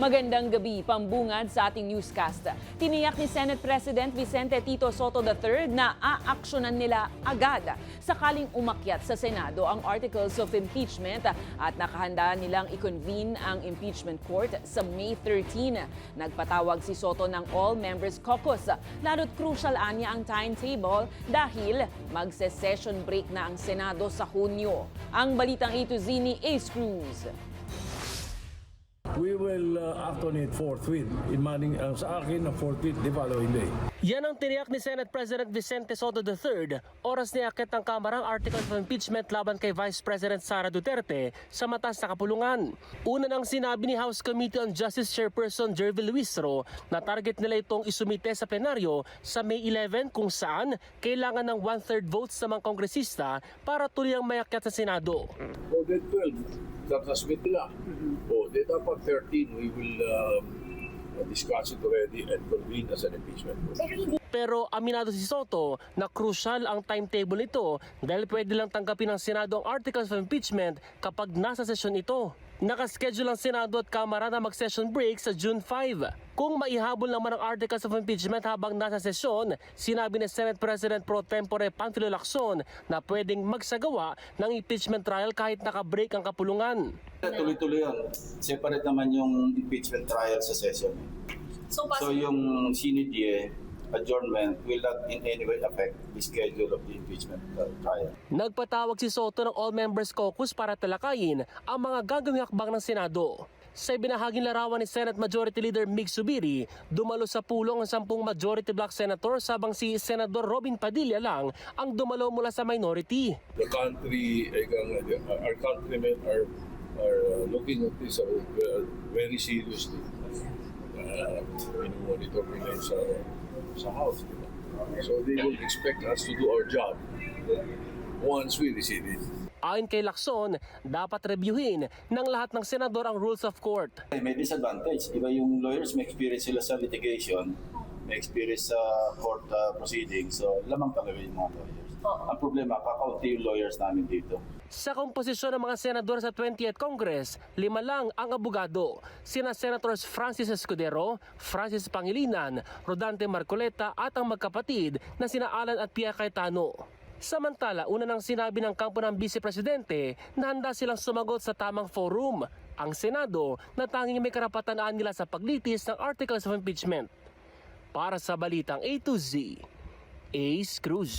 Magandang gabi, pambungad sa ating newscast. Tiniyak ni Senate President Vicente Tito Sotto III na aaksyonan nila agad sakaling umakyat sa Senado ang Articles of Impeachment at nakahanda nilang i-convene ang impeachment court sa May 13. Nagpatawag si Sotto ng All-Members Caucus. Lalo't crucial anya ang timetable dahil magse-session break na ang Senado sa Hunyo. Ang balitang A to Z ni Ace Cruz. We will act on it forthwith. Sa akin, forthwith the following day. Yan ang tiniyak ni Senate President Vicente Sotto III oras niakit ng Kamarang Article of Impeachment laban kay Vice President Sara Duterte sa mataas na kapulungan. Una nang sinabi ni House Committee on Justice Chairperson Jervy Luistro na target nila itong isumite sa plenaryo sa May 11 kung saan kailangan ng 1/3 votes sa mga kongresista para tuluyang mayakyat sa Senado. O, then 12, transmit nila. O, then dapat 13, we will discuss it already and convene as an impeachment. Pero aminado si Sotto na crucial ang timetable nito dahil pwede lang tanggapin ng Senado ang Articles of Impeachment kapag nasa sesyon ito. Nakaschedule ang Senado at Kamara na mag-session break sa June 5. Kung maihabol naman ang Articles of Impeachment habang nasa sesyon, sinabi ni Senate President Pro Tempore Panfilo Lacson na pwedeng magsagawa ng impeachment trial kahit naka-break ang kapulungan. Tuloy-tuloy yun. Separate naman yung impeachment trial sa session. So yung sinidye, adjournment will not in any way affect the schedule of the impeachment trial. Nagpatawag si Sotto ng All-Members Caucus para talakayin ang mga gagawing hakbang ng Senado. Sa ibinahaging larawan ni Senate Majority Leader Mig Zubiri, dumalo sa pulong ang 10 Majority Bloc Senators habang si Senador Robin Padilla lang ang dumalo mula sa minority. The country, our countrymen are looking at this very seriously. Monitor nila sa House. Diba? So they will expect us to do our job once we receive it. Ayon kay Lacson, dapat reviewin ng lahat ng senador ang rules of court. May disadvantage. Iba yung lawyers, may experience sila sa litigation, may experience sa court proceedings. So lamang talaga yung mga lawyers. Ang problema, kakaunti yung lawyers namin dito. Sa komposisyon ng mga senador sa 20th Congress, 5 lang ang abogado. Sina Senators Francis Escudero, Francis Pangilinan, Rodante Marcoleta at ang magkapatid na sina Alan at Pia Cayetano. Samantala, una nang sinabi ng kampo ng Vice Presidente na handa silang sumagot sa tamang forum, ang Senado, na tanging may karapatan nila sa paglitis ng Articles of Impeachment. Para sa Balitang A to Z, Ace Cruz.